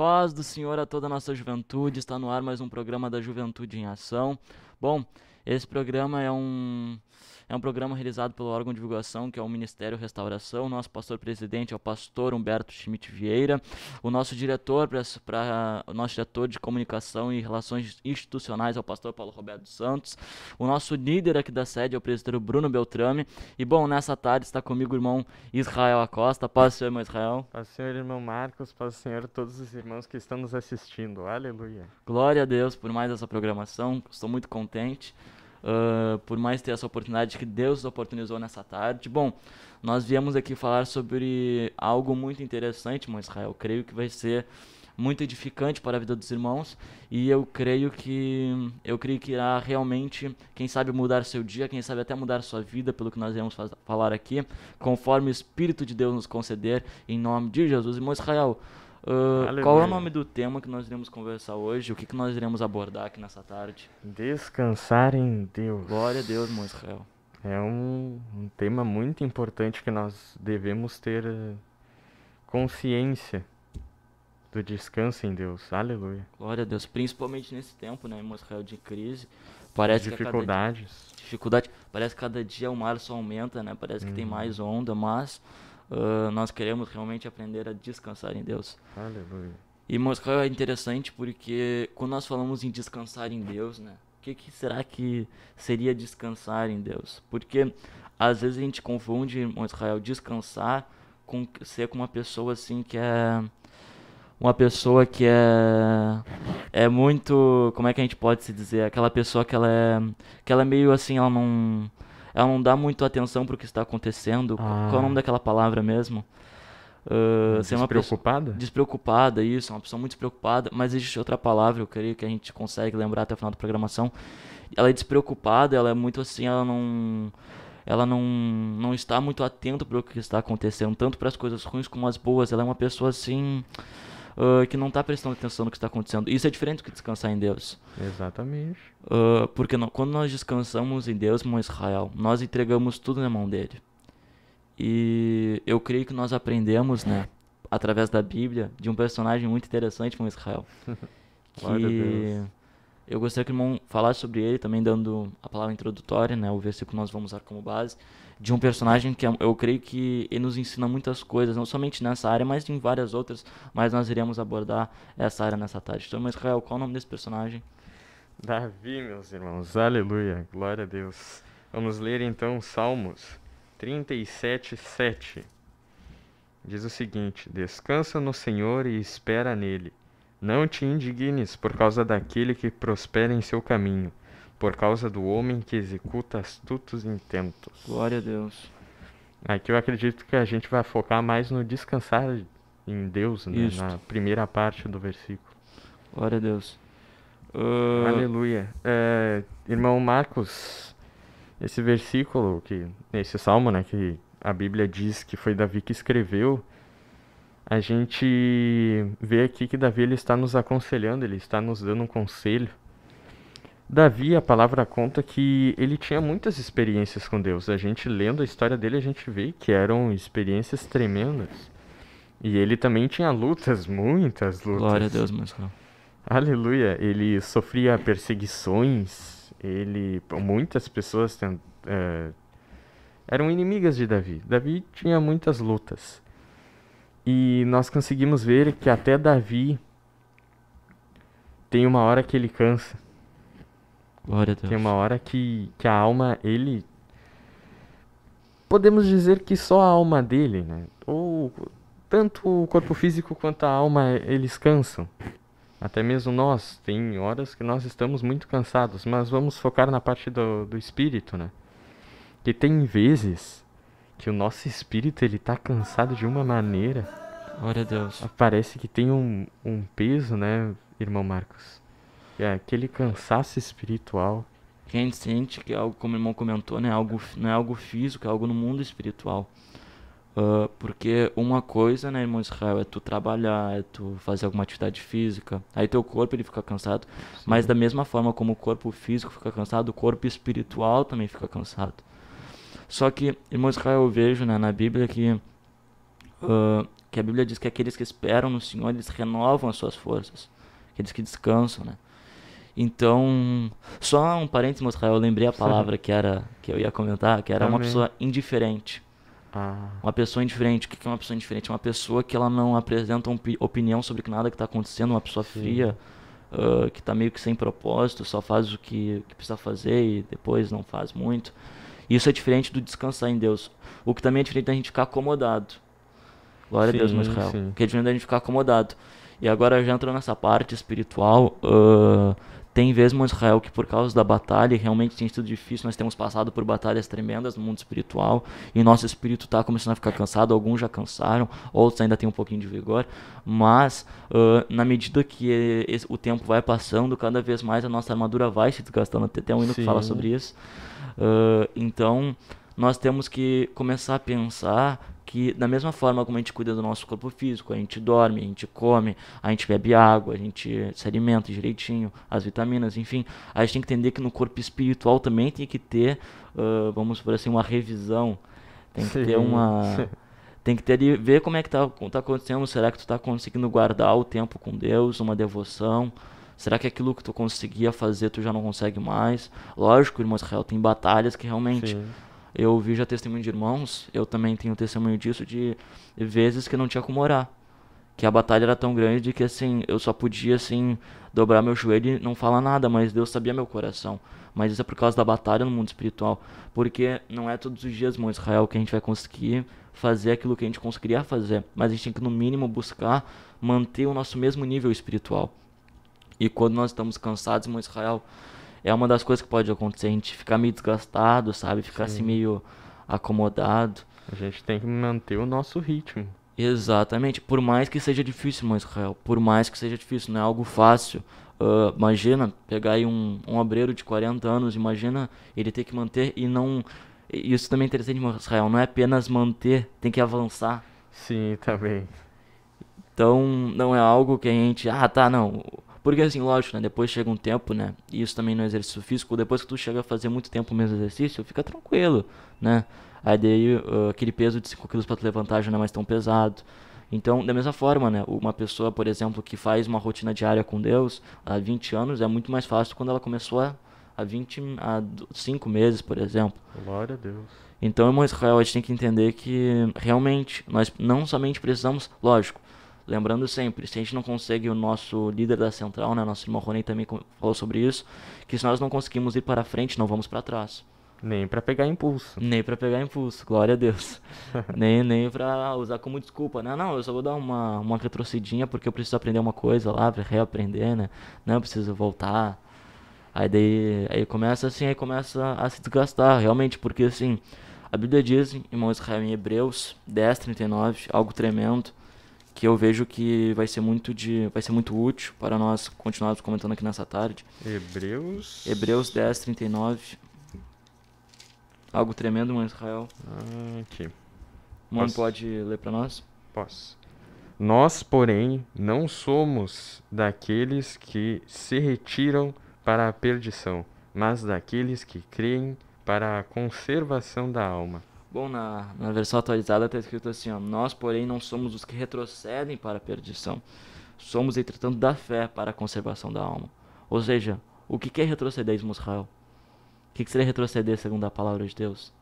paz do Senhor a toda a nossa juventude. Está no ar mais um programa da Juventude em Ação. Bom, esse programa é um programa realizado pelo órgão de divulgação, que é o Ministério Restauração. Nosso pastor-presidente é o pastor Humberto Schmidt Vieira. O nosso diretor de comunicação e relações institucionais é o pastor Paulo Roberto Santos. O nosso líder aqui da sede é o presbítero Bruno Beltrame. E bom, nessa tarde está comigo o irmão Israel Acosta. Paz do Senhor, irmão Israel. Paz do Senhor, irmão Marcos, paz do Senhor a todos os irmãos que estão nos assistindo. Aleluia. Glória a Deus por mais essa programação. Estou muito contente por mais ter essa oportunidade que Deus nos oportunizou nessa tarde. Bom, nós viemos aqui falar sobre algo muito interessante, irmão Israel. Creio que vai ser muito edificante para a vida dos irmãos e eu creio que irá realmente, quem sabe, mudar seu dia, quem sabe até mudar sua vida, pelo que nós iremos falar aqui, conforme o Espírito de Deus nos conceder, em nome de Jesus. Irmão Israel, qual é o Aleluia. nome do tema que nós iremos conversar hoje? O que nós iremos abordar aqui nessa tarde? Descansar em Deus. Glória a Deus, irmão Israel. É um tema muito importante que nós devemos ter consciência do descanso em Deus. Aleluia. Glória a Deus, principalmente nesse tempo, né, irmão Israel, de crise. Parece Dificuldades. Parece que cada dia o mar só aumenta, né? Parece que tem mais onda, mas nós queremos realmente aprender a descansar em Deus. Aleluia. E, irmão Israel, é interessante porque quando nós falamos em descansar em Deus, né? O que será que seria descansar em Deus? Porque às vezes a gente confunde, irmão Israel, descansar com ser com uma pessoa assim que é uma pessoa que é muito, como é que a gente pode se dizer, aquela pessoa que ela é meio assim, ela não dá muito atenção pro que está acontecendo. Qual é o nome daquela palavra mesmo? Ser uma pessoa Despreocupada? despreocupada, isso, uma pessoa muito despreocupada, mas existe outra palavra, eu creio que a gente consegue lembrar até o final da programação. Ela é despreocupada, ela é muito assim, ela não está muito atenta para o que está acontecendo, tanto para as coisas ruins como as boas. Ela é uma pessoa assim, que não está prestando atenção no que está acontecendo. Isso é diferente do que descansar em Deus. Exatamente. Porque quando nós descansamos em Deus, irmão Israel, nós entregamos tudo na mão dele. E eu creio que nós aprendemos, né, através da Bíblia, de um personagem muito interessante, irmão Israel, Glória a que Deus. eu gostaria que o irmão falasse sobre ele, também dando a palavra introdutória, né, o versículo que nós vamos usar como base, de um personagem que eu creio que ele nos ensina muitas coisas, não somente nessa área, mas em várias outras, mas nós iremos abordar essa área nessa tarde. Então, irmão Israel, qual é o nome desse personagem? Davi, meus irmãos. Aleluia. Glória a Deus. Vamos ler então Salmos 37:7. Diz o seguinte: Descansa no Senhor e espera nele. Não te indignes por causa daquele que prospera em seu caminho, por causa do homem que executa astutos intentos. Glória a Deus. Aqui eu acredito que a gente vai focar mais no descansar em Deus, né? Isto. Na primeira parte do versículo. Glória a Deus. Aleluia. Irmão Marcos, esse versículo, esse salmo, né, que a Bíblia diz que foi Davi que escreveu, a gente vê aqui que Davi ele está nos aconselhando, ele está nos dando um conselho. Davi, a palavra conta que ele tinha muitas experiências com Deus. A gente lendo a história dele, a gente vê que eram experiências tremendas. E ele também tinha lutas, muitas lutas. Glória a Deus, irmão Israel. Aleluia. Ele sofria perseguições. Muitas pessoas eram inimigas de Davi. Davi tinha muitas lutas. E nós conseguimos ver que até Davi tem uma hora que ele cansa. Glória a Deus. Tem uma hora que a alma, podemos dizer que só a alma dele, né? Ou tanto o corpo físico quanto a alma, eles cansam. Até mesmo nós, tem horas que nós estamos muito cansados, mas vamos focar na parte do espírito, né? Que tem vezes que o nosso espírito, ele tá cansado de uma maneira, Glória a Deus. parece que tem um peso, né, irmão Marcos? Que é aquele cansaço espiritual. Que a gente sente que é algo, como o irmão comentou, né, não é algo físico, é algo no mundo espiritual. Porque uma coisa, né, irmão Israel, é tu trabalhar, é tu fazer alguma atividade física, aí teu corpo ele fica cansado, mas da mesma forma como o corpo físico fica cansado, o corpo espiritual também fica cansado. Só que, irmão Israel, eu vejo, né, na Bíblia que que a Bíblia diz que aqueles que esperam no Senhor, eles renovam as suas forças. Aqueles que descansam, né? Então, só um parênteses, Israel, eu lembrei a palavra que eu ia comentar, que era uma Amém. pessoa indiferente. Ah, Uma pessoa indiferente. O que é uma pessoa indiferente? Uma pessoa que ela não apresenta opinião sobre nada que está acontecendo, uma pessoa sim. fria, que está meio que sem propósito, só faz o que precisa fazer e depois não faz muito. Isso é diferente do descansar em Deus. O que também é diferente da gente ficar acomodado. Glória a Deus, meu Sim, Israel. sim. Que é diferente da gente ficar acomodado. E agora já entrou nessa parte espiritual. Tem vezes, meu Israel, que por causa da batalha, realmente tem sido difícil. Nós temos passado por batalhas tremendas no mundo espiritual. E nosso espírito está começando a ficar cansado. Alguns já cansaram, outros ainda têm um pouquinho de vigor. Mas, na medida que o tempo vai passando, cada vez mais a nossa armadura vai se desgastando. Tem até um hino que fala Sim. sobre isso. Então, nós temos que começar a pensar que, da mesma forma como a gente cuida do nosso corpo físico, a gente dorme, a gente come, a gente bebe água, a gente se alimenta direitinho, as vitaminas, enfim, a gente tem que entender que no corpo espiritual também tem que ter, vamos por assim, uma revisão, tem que ter Sim. uma. Tem que ter ali, ver como é que tá acontecendo. Será que tu tá conseguindo guardar o tempo com Deus, uma devoção? Será que aquilo que tu conseguia fazer tu já não consegue mais? Lógico, irmão Israel, tem batalhas que realmente Sim. eu vi já testemunho de irmãos, eu também tenho testemunho disso, de vezes que não tinha como orar. Que a batalha era tão grande que assim, eu só podia assim dobrar meu joelho e não falar nada, mas Deus sabia meu coração. Mas isso é por causa da batalha no mundo espiritual. Porque não é todos os dias, irmão Israel, que a gente vai conseguir fazer aquilo que a gente conseguiria fazer. Mas a gente tem que, no mínimo, buscar manter o nosso mesmo nível espiritual. E quando nós estamos cansados, irmão Israel, é uma das coisas que pode acontecer. A gente ficar meio desgastado, sabe? Ficar assim Sim. meio acomodado. A gente tem que manter o nosso ritmo. Exatamente. Por mais que seja difícil, irmão Israel. Por mais que seja difícil, não é algo fácil. Imagina pegar aí um obreiro de 40 anos, imagina ele ter que manter e não. Isso também é interessante, irmão Israel. Não é apenas manter, tem que avançar. Sim, também. Então, não é algo que a gente, tá, não. Porque assim, lógico, né? Depois chega um tempo, né? E isso também no exercício físico, depois que tu chega a fazer muito tempo o mesmo exercício, fica tranquilo, né? Aí daí aquele peso de 5 quilos pra tu levantar já não é mais tão pesado. Então, da mesma forma, né? Uma pessoa, por exemplo, que faz uma rotina diária com Deus há 20 anos, é muito mais fácil quando ela começou há 5 meses, por exemplo. Glória a Deus. Então, irmão Israel, a gente tem que entender que realmente nós não somente precisamos, lógico, lembrando sempre, se a gente não consegue o nosso líder da central, né, nosso irmão Rony também falou sobre isso, que se nós não conseguimos ir para frente, não vamos para trás. Nem pra pegar impulso. Nem para pegar impulso, glória a Deus. Nem para usar como desculpa, né? Não, eu só vou dar uma retrocedinha porque eu preciso aprender uma coisa lá, para reaprender, né? Não, eu preciso voltar. Aí começa assim, aí começa a se desgastar, realmente, porque assim, a Bíblia diz, irmão Israel, em Hebreus 10:39, algo tremendo, que eu vejo que vai ser muito útil para nós continuarmos comentando aqui nessa tarde. Hebreus Hebreus. 10:39, algo tremendo, irmão Israel. Aqui. O mano Posso? pode ler para nós? Posso. Nós, porém, não somos daqueles que se retiram para a perdição, mas daqueles que creem para a conservação da alma. Bom, na versão atualizada está escrito assim, ó, nós, porém, não somos os que retrocedem para a perdição. Somos, entretanto, da fé para a conservação da alma. Ou seja, o que é retroceder, Israel? O que seria retroceder segundo a palavra de Deus?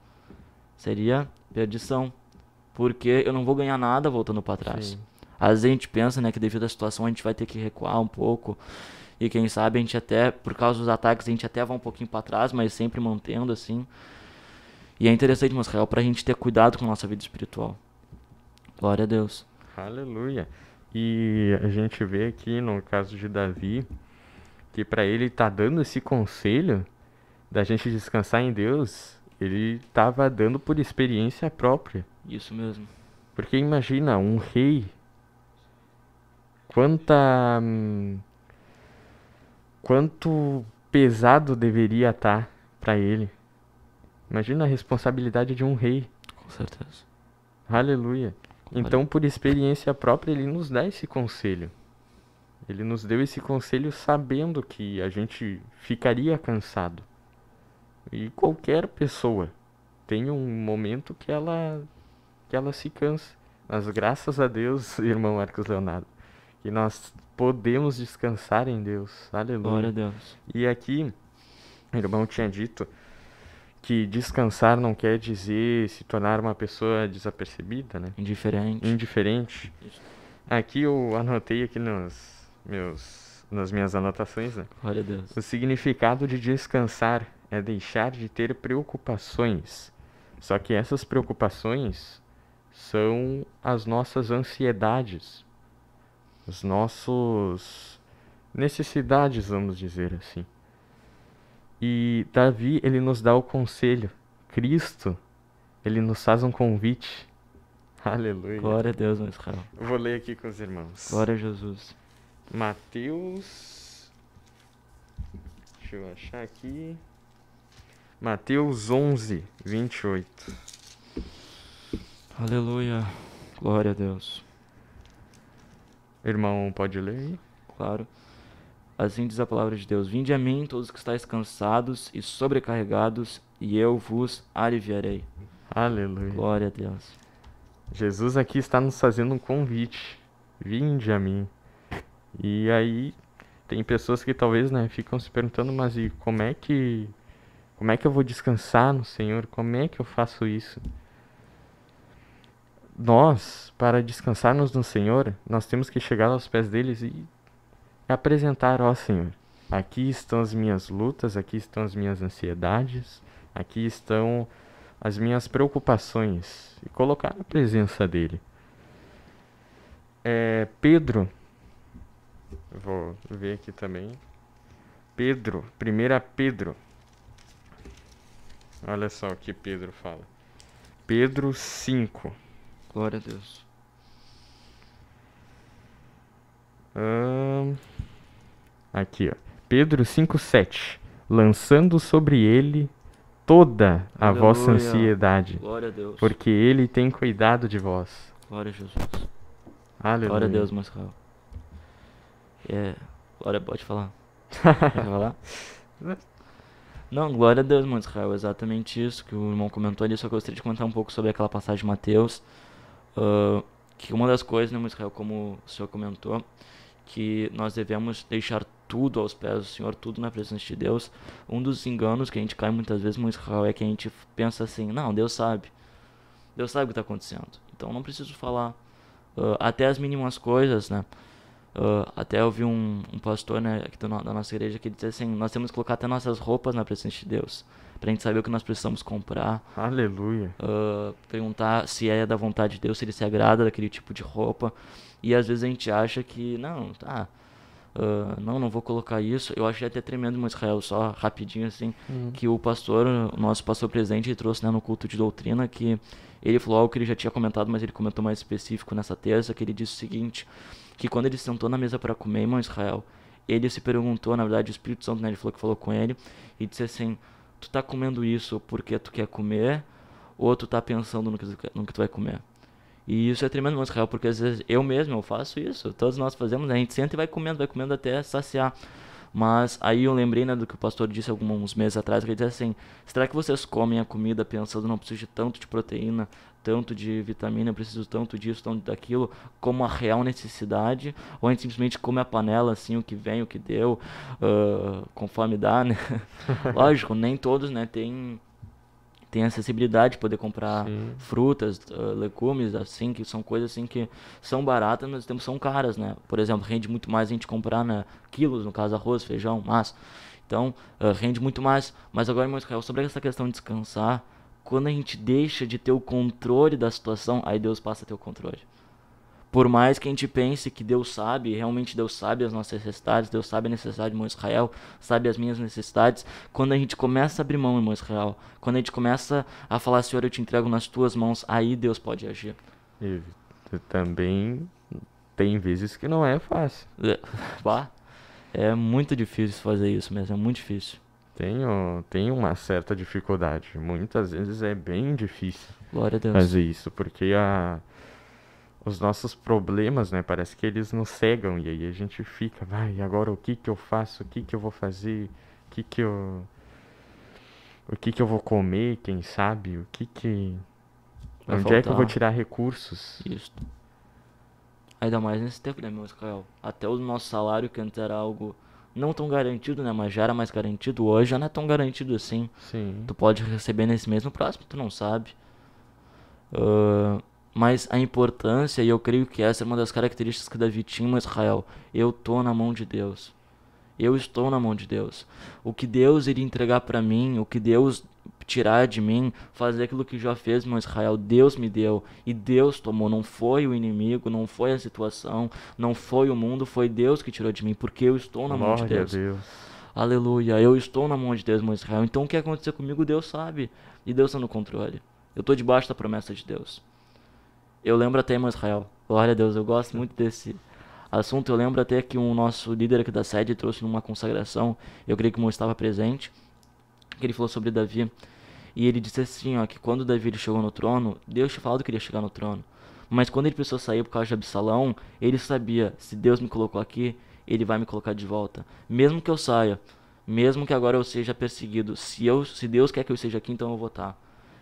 Seria perdição. Porque eu não vou ganhar nada voltando para trás. Sim. Às vezes a gente pensa, né, que devido à situação a gente vai ter que recuar um pouco. E quem sabe a gente até, por causa dos ataques, a gente até vai um pouquinho para trás, mas sempre mantendo assim. E é interessante, Israel, pra gente ter cuidado com a nossa vida espiritual. Glória a Deus. Aleluia. E a gente vê aqui no caso de Davi que para ele tá dando esse conselho da gente descansar em Deus, ele estava dando por experiência própria. Isso mesmo. Porque imagina um rei, quanta quanto pesado deveria estar para ele. Imagina a responsabilidade de um rei. Com certeza. Aleluia. Glória. Então, por experiência própria, ele nos dá esse conselho. Ele nos deu esse conselho sabendo que a gente ficaria cansado. E qualquer pessoa tem um momento que ela se cansa. Mas graças a Deus, irmão Marcos Leonardo, que nós podemos descansar em Deus. Glória a Aleluia. Deus. E aqui, o irmão tinha dito que descansar não quer dizer se tornar uma pessoa desapercebida, né? Indiferente. Indiferente. Isso. Aqui eu anotei aqui nas minhas anotações, né? Glória a Deus. O significado de descansar é deixar de ter preocupações. Só que essas preocupações são as nossas ansiedades, as nossas necessidades, vamos dizer assim. E Davi, ele nos dá o conselho. Cristo, ele nos faz um convite. Aleluia. Glória a Deus, meu Israel. Eu vou ler aqui com os irmãos. Glória a Jesus. Mateus. Deixa eu achar aqui. Mateus 11, 28. Aleluia. Glória a Deus. Irmão, pode ler aí? Claro. Assim diz a palavra de Deus: Vinde a mim, todos que estáis cansados e sobrecarregados, e eu vos aliviarei. Aleluia. Glória a Deus. Jesus aqui está nos fazendo um convite. Vinde a mim. E aí, tem pessoas que talvez, né, ficam se perguntando, mas e como é que eu vou descansar no Senhor? Como é que eu faço isso? Nós, para descansarmos no Senhor, nós temos que chegar aos pés deles e apresentar, ó Senhor, aqui estão as minhas lutas, aqui estão as minhas ansiedades, aqui estão as minhas preocupações, e colocar na presença dele. Pedro, vou ver aqui também. Pedro, 1 Pedro. Olha só o que Pedro fala. Pedro 5. Glória a Deus. Aqui, ó. Pedro 5:7. Lançando sobre ele toda a vossa Aleluia. ansiedade, Glória a Deus. porque ele tem cuidado de vós. Glória a Jesus. Aleluia. Glória a Deus, meu Israel. Glória, pode falar. Quer falar? Não, glória a Deus, meu Israel. Exatamente isso que o irmão comentou ali. Só que eu gostaria de comentar um pouco sobre aquela passagem de Mateus. Que uma das coisas, né, meu Israel, como o senhor comentou, que nós devemos deixar tudo aos pés do Senhor, tudo na presença de Deus. Um dos enganos que a gente cai muitas vezes, meu Israel, é que a gente pensa assim: não, Deus sabe. Deus sabe o que está acontecendo. Então não preciso falar. Até as mínimas coisas, né? Até eu vi um pastor, né, aqui da nossa igreja, que disse assim: nós temos que colocar até nossas roupas na presença de Deus, pra gente saber o que nós precisamos comprar. Aleluia. Perguntar se é da vontade de Deus, se ele se agrada daquele tipo de roupa. E às vezes a gente acha que, não, tá, não vou colocar isso. Eu achei até tremendo, meu Israel, só rapidinho assim, que o nosso pastor presidente, ele trouxe, né, no culto de doutrina, que ele falou algo que ele já tinha comentado, mas ele comentou mais específico nessa terça, que ele disse o seguinte: que quando ele sentou na mesa para comer, irmão Israel, ele se perguntou, na verdade o Espírito Santo, né, ele falou com ele, e disse assim: tu tá comendo isso porque tu quer comer, ou tu tá pensando no que tu vai comer? E isso é tremendo, irmão Israel, porque às vezes eu faço isso, todos nós fazemos, né? A gente senta e vai comendo até saciar. Mas aí eu lembrei, né, do que o pastor disse alguns meses atrás, que ele disse assim: será que vocês comem a comida pensando, não preciso de tanto de proteína, tanto de vitamina, eu preciso tanto disso, tanto daquilo, como a real necessidade? Ou a gente simplesmente come a panela, assim, o que vem, o que deu, conforme dá, né? Lógico, nem todos, né, tem acessibilidade de poder comprar frutas, legumes, assim, que são coisas assim que são baratas, mas tempo são caras, né? Por exemplo, rende muito mais a gente comprar, né, quilos, no caso arroz, feijão, massa. Então, rende muito mais. Mas agora, irmão Israel, sobre essa questão de descansar, quando a gente deixa de ter o controle da situação, aí Deus passa a ter o controle. Por mais que a gente pense que Deus sabe, realmente Deus sabe as nossas necessidades, Deus sabe a necessidade do irmão Israel, sabe as minhas necessidades, quando a gente começa a abrir mão, irmão Israel, quando a gente começa a falar: Senhor, eu te entrego nas tuas mãos, aí Deus pode agir. E também tem vezes que não é fácil. É muito difícil fazer isso mesmo, é muito difícil. Tem uma certa dificuldade, muitas vezes é bem difícil Glória a Deus. fazer isso, porque os nossos problemas, né, parece que eles nos cegam, e aí a gente fica: vai, agora o que que eu faço, o que que eu vou fazer, o que que eu vou comer, quem sabe, Vai Onde é que eu vou faltar. tirar recursos? Isso. Ainda mais nesse tempo, né, meu Israel? Até o nosso salário, que antes era algo não tão garantido, né? Mas já era mais garantido. Hoje já não é tão garantido assim. Sim. Tu pode receber nesse mesmo próximo, tu não sabe. Ah, mas a importância, e eu creio que essa é uma das características que Davi tinha em Israel. Eu tô na mão de Deus. Eu estou na mão de Deus. O que Deus iria entregar para mim, o que Deus tirar de mim, fazer aquilo que já fez meu Israel, Deus me deu e Deus tomou. Não foi o inimigo, não foi a situação, não foi o mundo, foi Deus que tirou de mim, porque eu estou na mão de Glória a Deus. Deus. Aleluia, eu estou na mão de Deus, meu Israel. Então o que acontecer comigo, Deus sabe. E Deus está no controle. Eu estou debaixo da promessa de Deus. Eu lembro até, meu Israel. Glória a Deus, eu gosto muito desse assunto. Eu lembro até que o nosso líder aqui da sede trouxe numa consagração. Eu creio que o irmão estava presente. Que ele falou sobre Davi. E ele disse assim, ó, que quando Davi ele chegou no trono, Deus tinha falado que ele ia chegar no trono. Mas quando ele precisou sair por causa de Absalão, ele sabia, se Deus me colocou aqui, ele vai me colocar de volta. Mesmo que eu saia, mesmo que agora eu seja perseguido, se Deus quer que eu esteja aqui, então eu vou estar.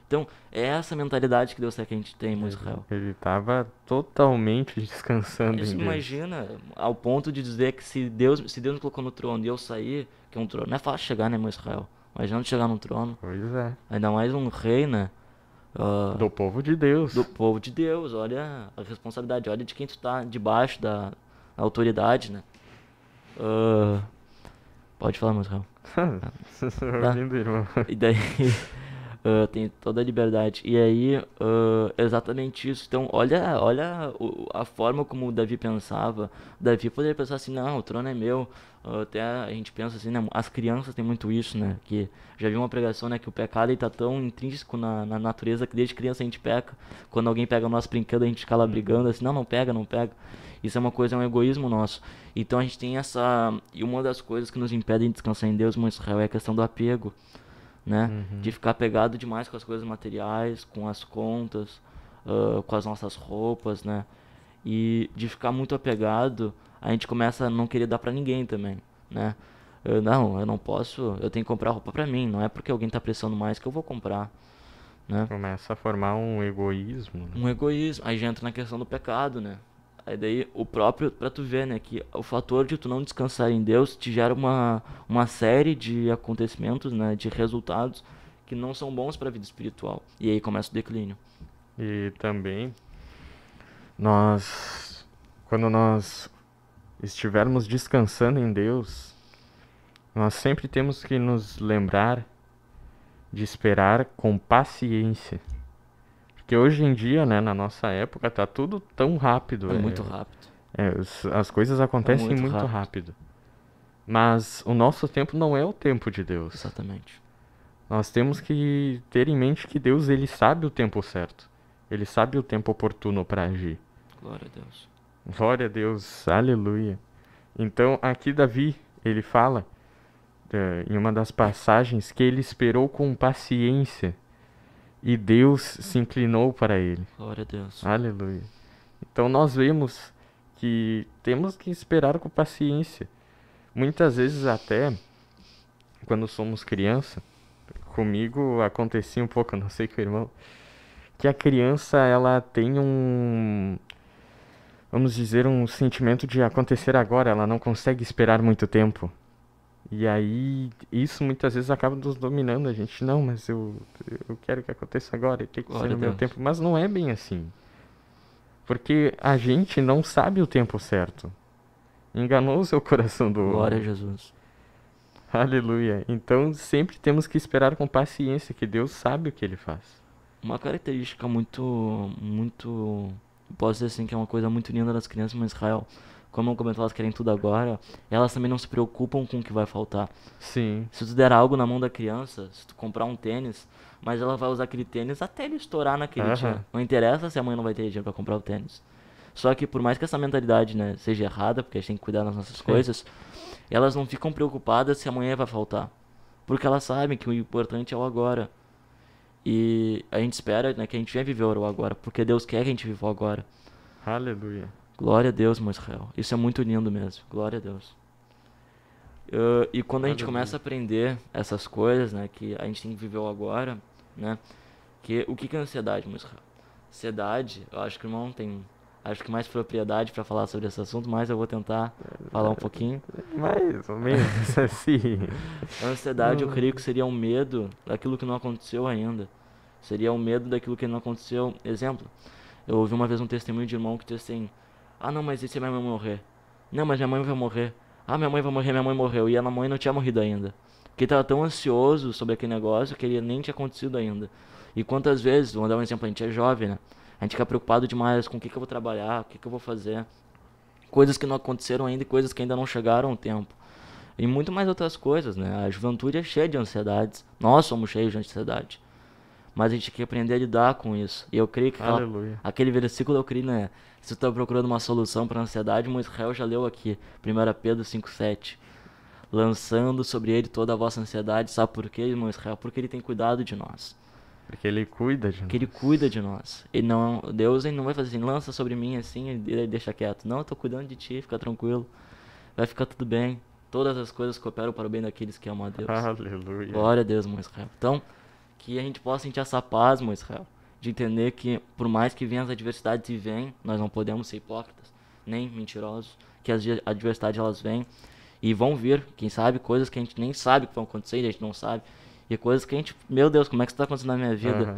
Então, é essa mentalidade que Deus quer que a gente tenha, irmão Israel. Ele estava totalmente descansando Isso em Deus. imagina, ao ponto de dizer que se Deus me colocou no trono e eu sair, que é um trono, não é fácil chegar, né, irmão Israel? Imagina tu chegar no trono, Pois é. ainda mais um rei, né? Do povo de Deus. Do povo de Deus, olha a responsabilidade, olha de quem tu tá debaixo da autoridade, né? Ah, pode falar, meu Israel. Ouvindo, irmão. E daí tem toda a liberdade. E aí, exatamente isso. Então, olha a forma como o Davi pensava. Davi poderia pensar assim, não, o trono é meu. Até a gente pensa assim, né? As crianças têm muito isso, né? Que já vi uma pregação, né? Que o pecado está tão intrínseco na natureza que desde criança a gente peca. Quando alguém pega o nosso brinquedo, a gente fica lá brigando assim, não, não pega, não pega. Isso é uma coisa, é um egoísmo nosso. Então a gente tem essa... E uma das coisas que nos impedem de descansar em Deus, meu Israel, é a questão do apego, né? De ficar pegado demais com as coisas materiais, com as contas, com as nossas roupas, né? E de ficar muito apegado, a gente começa a não querer dar pra ninguém também, né? Não, eu não posso, eu tenho que comprar roupa pra mim, não é porque alguém tá precisando mais que eu vou comprar, né? Começa a formar um egoísmo, né? Um egoísmo, aí já entra na questão do pecado, né? Aí daí o próprio, pra tu ver, né, que o fator de tu não descansar em Deus te gera uma série de acontecimentos, né, de resultados que não são bons pra vida espiritual. E aí começa o declínio. E também, quando nós estivermos descansando em Deus, nós sempre temos que nos lembrar de esperar com paciência. Porque hoje em dia, né, na nossa época, tá tudo tão rápido. É muito rápido. As coisas acontecem muito muito rápido. rápido. Mas o nosso tempo não é o tempo de Deus. Exatamente. Nós temos que ter em mente que Deus, ele sabe o tempo certo. Ele sabe o tempo oportuno para agir. Glória a Deus. Glória a Deus, aleluia. Então, aqui Davi, ele fala em uma das passagens que ele esperou com paciência e Deus se inclinou para ele. Glória a Deus. Aleluia. Então, nós vemos que temos que esperar com paciência. Muitas vezes até, quando somos criança, comigo acontecia um pouco, eu não sei com o irmão, que a criança, ela tem vamos dizer, um sentimento de acontecer agora, ela não consegue esperar muito tempo. E aí, isso muitas vezes acaba nos dominando, a gente, não, mas eu quero que aconteça agora, tem que ser Glória no a meu Deus. tempo, mas não é bem assim. Porque a gente não sabe o tempo certo. Enganou o seu coração do Glória a homem. Jesus. Aleluia. Então sempre temos que esperar com paciência, que Deus sabe o que ele faz. Uma característica muito, posso dizer assim, que é uma coisa muito linda das crianças em Israel. Como eu comentou, elas querem tudo agora, elas também não se preocupam com o que vai faltar. Sim, Se tu der algo na mão da criança, se tu comprar um tênis, mas ela vai usar aquele tênis até ele estourar naquele Aham. dia. Não interessa se a mãe não vai ter dinheiro pra comprar o tênis. Só que por mais que essa mentalidade, né, seja errada, porque a gente tem que cuidar das nossas coisas, elas não ficam preocupadas se amanhã vai faltar. Porque elas sabem que o importante é o agora. E a gente espera, né, que a gente venha viver o agora, porque Deus quer que a gente viva o agora. aleluia. Glória a Deus, meu Israel. Isso é muito lindo mesmo. Glória a Deus. E quando a gente Aleluia. começa a aprender essas coisas, né, que a gente tem que viver o agora, né, que o que é ansiedade, meu Israel? Ansiedade, eu acho que o irmão não tem, acho que mais propriedade pra falar sobre esse assunto, mas eu vou tentar falar um pouquinho. Mais ou menos assim. A ansiedade, eu creio que seria um medo daquilo que não aconteceu ainda. Seria um medo daquilo que não aconteceu. Exemplo, eu ouvi uma vez um testemunho de irmão que disse assim: ah, não, mas e se minha mãe morrer? Não, mas minha mãe vai morrer. Ah, minha mãe vai morrer, minha mãe morreu. E a mãe não tinha morrido ainda. Porque ele tava tão ansioso sobre aquele negócio que ele nem tinha acontecido ainda. E quantas vezes, vou dar um exemplo, a gente é jovem, né? A gente fica preocupado demais com o que eu vou trabalhar, o que eu vou fazer. Coisas que não aconteceram ainda e coisas que ainda não chegaram ao tempo. E muito mais outras coisas, né? A juventude é cheia de ansiedades. Nós somos cheios de ansiedade. Mas a gente tem que aprender a lidar com isso. E eu creio que Aleluia. aquele versículo eu creio, né? Se tu tá procurando uma solução para a ansiedade, Israel já leu aqui. 1 Pedro 5,7. Lançando sobre ele toda a vossa ansiedade. Sabe por quê, irmão Israel? Porque ele tem cuidado de nós. Porque ele cuida de Porque ele nós. cuida de nós. Ele não, Deus ele não vai fazer assim, lança sobre mim assim e deixa quieto. Não, eu tô cuidando de ti, fica tranquilo. Vai ficar tudo bem. Todas as coisas cooperam para o bem daqueles que amam a Deus. Aleluia. Glória a Deus, irmão Israel. Então, que a gente possa sentir essa paz, irmão Israel. De entender que, por mais que venham as adversidades e vêm, nós não podemos ser hipócritas, nem mentirosos. Que as adversidades elas vêm e vão vir. Quem sabe coisas que a gente nem sabe que vão acontecer, e a gente não sabe. E coisas que a gente, meu Deus, como é que isso tá acontecendo na minha vida?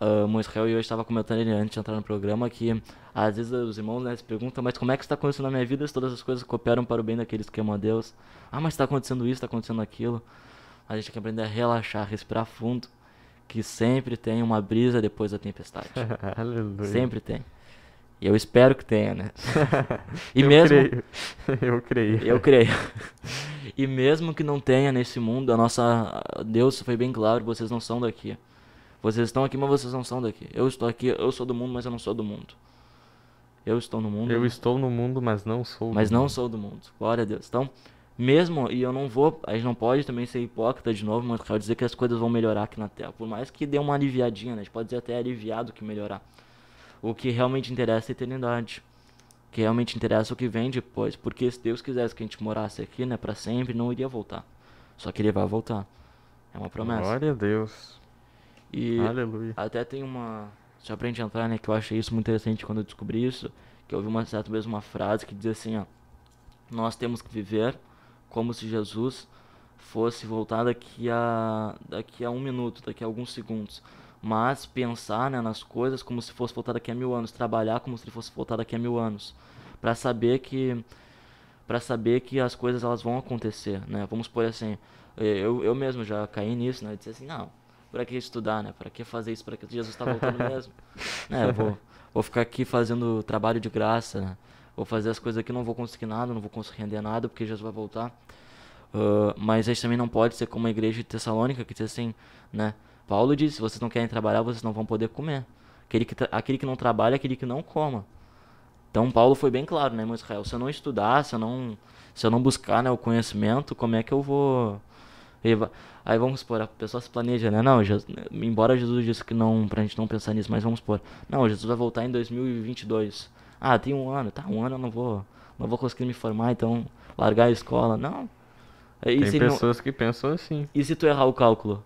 O Israel e eu estava comentando ele antes de entrar no programa que às vezes os irmãos, né, se perguntam, mas como é que está acontecendo na minha vida se todas as coisas cooperam para o bem daqueles que amam a Deus? Ah, mas está acontecendo isso, está acontecendo aquilo. A gente tem que aprender a relaxar, respirar fundo, que sempre tem uma brisa depois da tempestade. Aleluia. Sempre tem. E eu espero que tenha, né? E Eu mesmo creio. Eu creio. eu creio. E mesmo que não tenha nesse mundo, Deus foi bem claro, vocês não são daqui. Vocês estão aqui, mas vocês não são daqui. Eu estou aqui, eu sou do mundo, mas eu não sou do mundo. Eu estou no mundo, Eu estou no mundo, mas não sou mas do não mundo. sou do mundo. Glória a Deus. Então, mesmo, e eu não vou, a gente não pode também ser hipócrita de novo, mas quero dizer que as coisas vão melhorar aqui na Terra. Por mais que dê uma aliviadinha, né? A gente pode dizer até aliviado que melhorar. O que realmente interessa é a eternidade. O que realmente interessa é o que vem depois. Porque se Deus quisesse que a gente morasse aqui, né, pra sempre, não iria voltar. Só que ele vai voltar. É uma promessa. Glória a Deus. E Aleluia. até tem uma. Só pra gente entrar, né? Que eu achei isso muito interessante quando eu descobri isso. Que eu ouvi uma certa vez uma frase que dizia assim, ó. Nós temos que viver como se Jesus fosse voltar daqui a um minuto, daqui a alguns segundos. Mas pensar, né, nas coisas como se fosse voltar daqui a 1000 anos. Trabalhar como se fosse voltar daqui a 1000 anos. Pra saber que para saber que as coisas elas vão acontecer, né? Vamos por assim, eu mesmo já caí nisso, né? Eu disse assim, não, para que estudar, né? Para que fazer isso? Para que Jesus está voltando mesmo? Né? Eu vou ficar aqui fazendo trabalho de graça, né? Vou fazer as coisas aqui, não vou conseguir nada, não vou conseguir render nada, porque Jesus vai voltar. Mas a gente também não pode ser como a igreja de Tessalônica, que diz assim, né? Paulo disse, se vocês não querem trabalhar, vocês não vão poder comer. Aquele que não trabalha é aquele que não coma. Então Paulo foi bem claro, né, irmão Israel? Se eu não estudar, se eu não buscar, né, o conhecimento, como é que eu vou... Aí vamos supor, a pessoa se planeja, né? Não, embora Jesus disse que não, pra gente não pensar nisso, mas vamos supor. Não, Jesus vai voltar em 2022. Ah, tem um ano. Tá, um ano eu não vou conseguir me formar, então largar a escola. Não. Tem pessoas que pensam assim. E se tu errar o cálculo?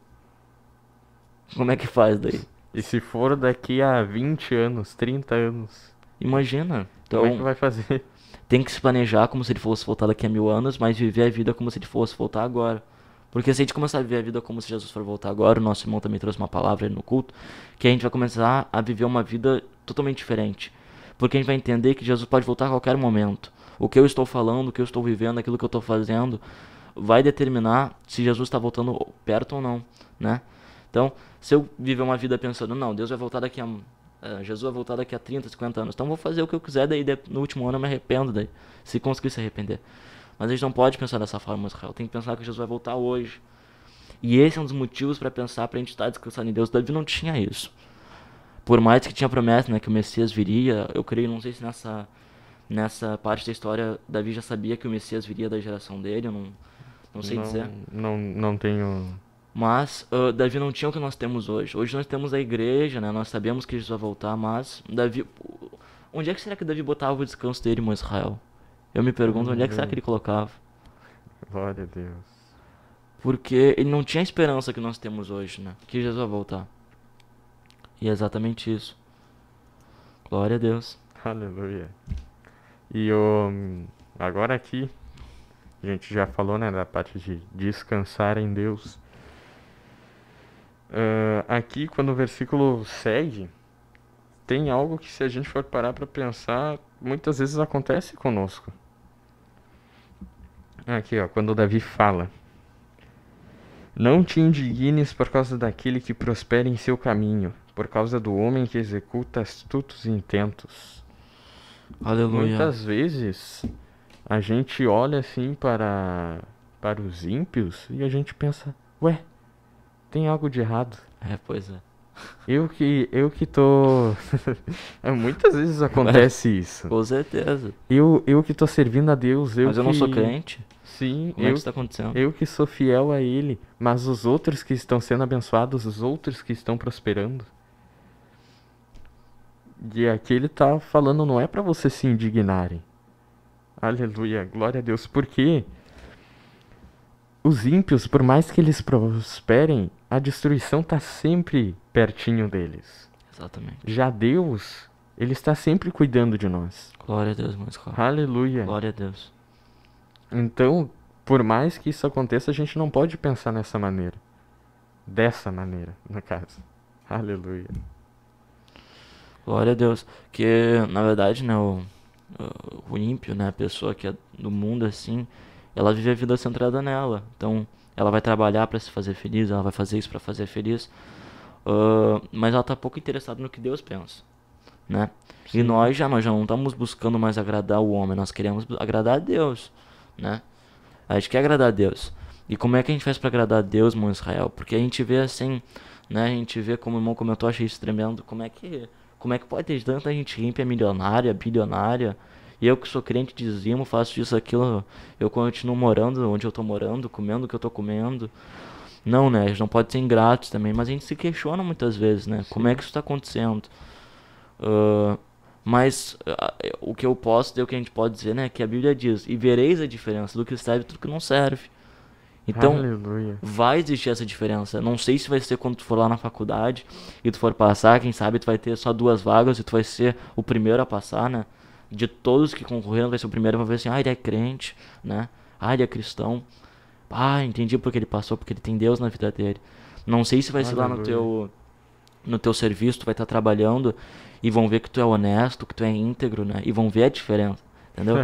Como é que faz daí? E se for daqui a 20 anos, 30 anos, Imagina. como é que Então, vai fazer? tem que se planejar como se ele fosse voltar daqui a 1000 anos, mas viver a vida como se ele fosse voltar agora. Porque se a gente começar a viver a vida como se Jesus for voltar agora, o nosso irmão também trouxe uma palavra aí no culto, que a gente vai começar a viver uma vida totalmente diferente. Porque a gente vai entender que Jesus pode voltar a qualquer momento. O que eu estou falando, o que eu estou vivendo, aquilo que eu estou fazendo, vai determinar se Jesus está voltando perto ou não, né? Então, se eu viver uma vida pensando, não, Deus vai voltar daqui a... Jesus vai voltar daqui a 30, 50 anos. Então vou fazer o que eu quiser, daí no último ano eu me arrependo, daí, se conseguir se arrepender. Mas a gente não pode pensar dessa forma, Israel. Tem que pensar que Jesus vai voltar hoje. E esse é um dos motivos para pensar, pra gente estar descansando em Deus. Davi não tinha isso. Por mais que tinha promessa, né, que o Messias viria, eu creio, não sei se nessa parte da história Davi já sabia que o Messias viria da geração dele, eu não sei dizer. Não tenho. Mas Davi não tinha o que nós temos hoje. Hoje nós temos a igreja, né? Nós sabemos que Jesus vai voltar, mas Davi... Onde é que será que Davi botava o descanso dele, irmão Israel? Eu me pergunto, onde é que será que ele colocava? Glória a Deus. Porque ele não tinha a esperança que nós temos hoje, né? Que Jesus vai voltar. E é exatamente isso. Glória a Deus. Aleluia. E agora aqui, a gente já falou, né, da parte de descansar em Deus. Aqui, quando o versículo segue, tem algo que, se a gente for parar para pensar, muitas vezes acontece conosco. Aqui, ó, quando Davi fala: Não te indignes por causa daquele que prospera em seu caminho, por causa do homem que executa astutos intentos. Aleluia. Muitas vezes a gente olha assim para os ímpios e a gente pensa: ué, tem algo de errado. Pois é. Eu que tô. Muitas vezes acontece isso. Com certeza. Eu que tô servindo a Deus. Mas eu não sou crente. Sim, Como é que isso tá acontecendo? eu que sou fiel a Ele. Mas os outros que estão sendo abençoados, os outros que estão prosperando. E aqui ele tá falando, não é pra vocês se indignarem. Aleluia, glória a Deus. Porque os ímpios, por mais que eles prosperem, a destruição tá sempre pertinho deles. Exatamente. Já Deus, Ele está sempre cuidando de nós. Glória a Deus, meus caros. Aleluia. Glória a Deus. Então, por mais que isso aconteça, a gente não pode pensar nessa maneira. Dessa maneira, no caso. Aleluia. Glória a Deus. Que, na verdade, né, o ímpio, né, a pessoa que é do mundo assim, ela vive a vida centrada nela. Então, ela vai trabalhar para se fazer feliz, ela vai fazer isso para fazer feliz. Mas ela tá pouco interessada no que Deus pensa, né? Sim. E nós já não estamos buscando mais agradar o homem, nós queremos agradar a Deus, né? A gente quer agradar a Deus. E como é que a gente faz para agradar a Deus, irmão Israel? Porque a gente vê assim, né? A gente vê, como o irmão comentou, achei isso tremendo. Como é que pode ter tanta gente ímpia, milionária, bilionária? E eu que sou crente, dizimo, faço isso, aquilo, eu continuo morando onde eu tô morando, comendo o que eu tô comendo. Não, né? A gente não pode ser ingratos também, mas a gente se questiona muitas vezes, né? Sim. Como é que isso tá acontecendo? Mas o que eu posso dizer, o que a gente pode dizer, né? Que a Bíblia diz: e vereis a diferença do que serve e do que não serve. Então, Aleluia. vai existir essa diferença. Não sei se vai ser quando tu for lá na faculdade e tu for passar, quem sabe tu vai ter só 2 vagas e tu vai ser o primeiro a passar, né? De todos que concorreram, vai ser o primeiro, vai ver assim: ele é crente, né? Ele é cristão. Entendi porque ele passou, porque ele tem Deus na vida dele. Não sei se vai ser lá no teu serviço, tu vai estar trabalhando e vão ver que tu é honesto, que tu é íntegro, né? E vão ver a diferença, entendeu?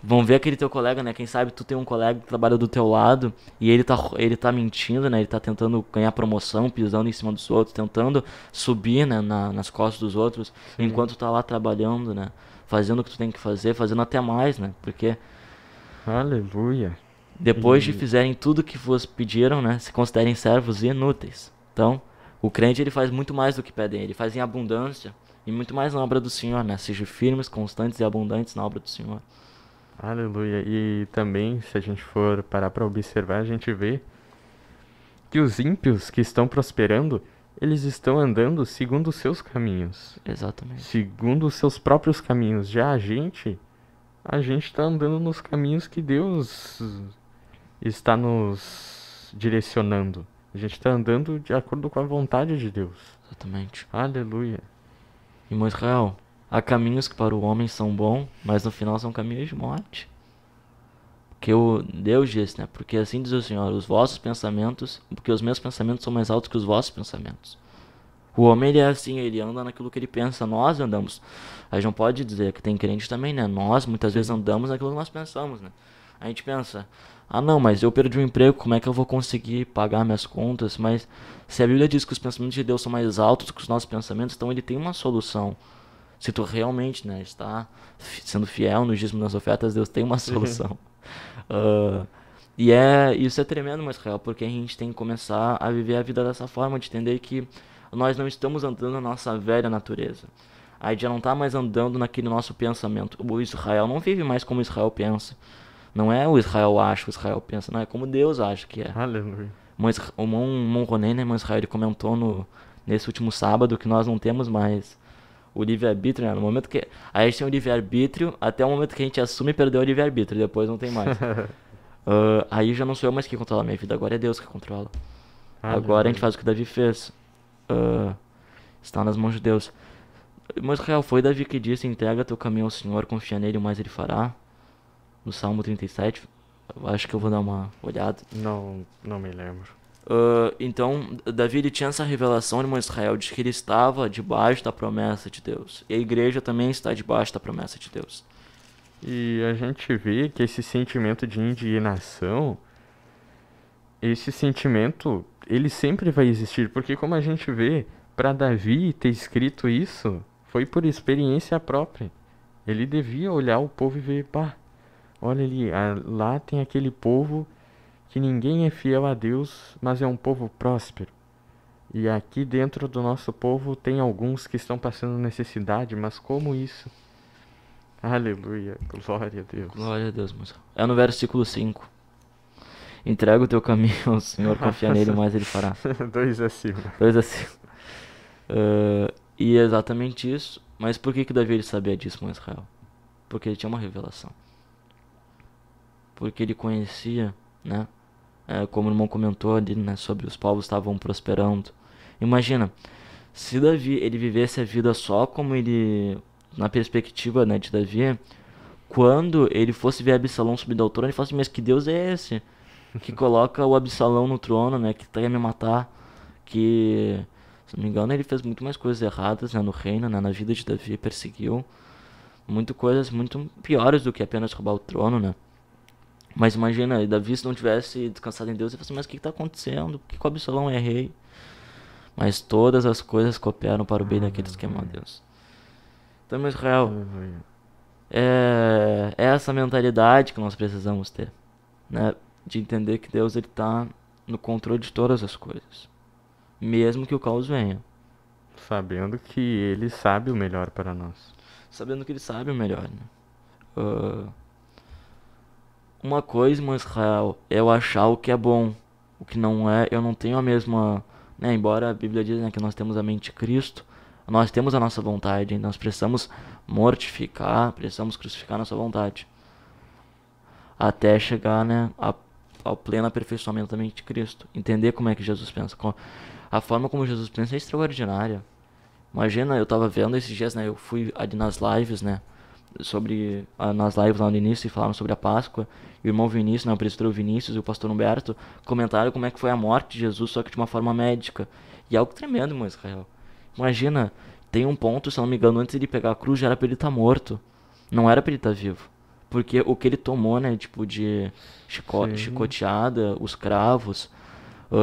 Vão ver aquele teu colega, né? Quem sabe tu tem um colega que trabalha do teu lado e ele tá mentindo, né? Ele tá tentando ganhar promoção, pisando em cima dos outros, tentando subir, né, nas costas dos outros, enquanto tu tá lá trabalhando, né? Fazendo o que tu tem que fazer, fazendo até mais, né? Porque Aleluia. depois de fizerem tudo que vos pediram, né, se considerem servos inúteis. Então, o crente, ele faz muito mais do que pedem, ele faz em abundância e muito mais na obra do Senhor, né? Sejam firmes, constantes e abundantes na obra do Senhor. Aleluia. E também, se a gente for parar para observar, a gente vê que os ímpios que estão prosperando, eles estão andando segundo os seus caminhos. Exatamente. Segundo os seus próprios caminhos. Já a gente está andando nos caminhos que Deus está nos direcionando. A gente está andando de acordo com a vontade de Deus. Exatamente. Aleluia. Irmão Israel, há caminhos que para o homem são bons, mas no final são caminhos de morte. Porque Deus disse, né? Porque assim diz o Senhor: os vossos pensamentos, porque os meus pensamentos são mais altos que os vossos pensamentos. O homem, ele é assim, ele anda naquilo que ele pensa. Nós andamos. A gente não pode dizer que tem crente também, né? Nós muitas vezes andamos naquilo que nós pensamos, né? A gente pensa: não, mas eu perdi o emprego, como é que eu vou conseguir pagar minhas contas? Mas se a Bíblia diz que os pensamentos de Deus são mais altos que os nossos pensamentos, então ele tem uma solução. Se tu realmente, né, está sendo fiel no dízimo das ofertas, Deus tem uma solução. Isso é tremendo, mas Israel, porque a gente tem que começar a viver a vida dessa forma, de entender que nós não estamos andando na nossa velha natureza. A gente já não está mais andando naquele nosso pensamento. O Israel não vive mais como Israel pensa. Não é o Israel acha, o Israel pensa. Não, é como Deus acha que é. Aleluia. O Monronê, né, irmão Israel, ele comentou nesse último sábado que nós não temos mais o livre-arbítrio, né? No momento que a gente tem o livre-arbítrio, até o momento que a gente assume, perdeu o livre-arbítrio, depois não tem mais. Aí já não sou eu mais que controla a minha vida, agora é Deus que controla. Agora a gente faz o que Davi fez. Está nas mãos de Deus. Irmão Israel, foi Davi que disse, entrega teu caminho ao Senhor, confia nele, o mais ele fará. No Salmo 37. Eu acho que eu vou dar uma olhada. Não me lembro. Então, Davi ele tinha essa revelação, irmão Israel, de que ele estava debaixo da promessa de Deus. E a igreja também está debaixo da promessa de Deus. E a gente vê que esse sentimento de indignação, esse sentimento, ele sempre vai existir, porque como a gente vê, para Davi ter escrito isso, foi por experiência própria. Ele devia olhar o povo e ver, pá, olha ali, lá tem aquele povo que ninguém é fiel a Deus, mas é um povo próspero. E aqui dentro do nosso povo tem alguns que estão passando necessidade, mas como isso? Aleluia, glória a Deus. Glória a Deus, moça. É no versículo 5. Entrega o teu caminho ao Senhor, confia nele, mais ele fará. 2 acima. 2 assim. E é exatamente isso. Mas por que Davi ele sabia disso com Israel? Porque ele tinha uma revelação. Porque ele conhecia, né? Como o irmão comentou ali, né? Sobre os povos estavam prosperando. Imagina, se Davi ele vivesse a vida só como ele, na perspectiva, né, de Davi, quando ele fosse ver Absalão subir ao trono, ele falasse, mas que Deus é esse? Que coloca o Absalão no trono, né? Que quer me matar. Que, se não me engano, ele fez muito mais coisas erradas, né, no reino, né, na vida de Davi, perseguiu. Muito coisas muito piores do que apenas roubar o trono, né? Mas imagina, Davi se não tivesse descansado em Deus, ele falasse, mas o que está acontecendo? Por que o Absalão é rei? Mas todas as coisas cooperam para o bem daqueles que amam a Deus. Então, Israel, é essa mentalidade que nós precisamos ter, né? De entender que Deus está no controle de todas as coisas, mesmo que o caos venha. Sabendo que Ele sabe o melhor para nós. Sabendo que Ele sabe o melhor, né? Uma coisa, irmão Israel, é eu achar o que é bom. O que não é, eu não tenho a mesma... Né? Embora a Bíblia diz, né, que nós temos a mente de Cristo, nós temos a nossa vontade, nós precisamos mortificar, precisamos crucificar a nossa vontade. Até chegar, né, ao pleno aperfeiçoamento da mente de Cristo. Entender como é que Jesus pensa. A forma como Jesus pensa é extraordinária. Imagina, eu tava vendo esses dias, né, eu fui ali nas lives, né, nas lives lá no início, e falaram sobre a Páscoa, e o irmão Vinícius, né, o presbítero Vinícius e o pastor Humberto comentaram como é que foi a morte de Jesus, só que de uma forma médica. E é algo tremendo, irmão Israel. Imagina, tem um ponto, se eu não me engano, antes de ele pegar a cruz, já era pra ele estar morto. Não era pra ele estar vivo. Porque o que ele tomou, né, tipo de chicoteada, os cravos,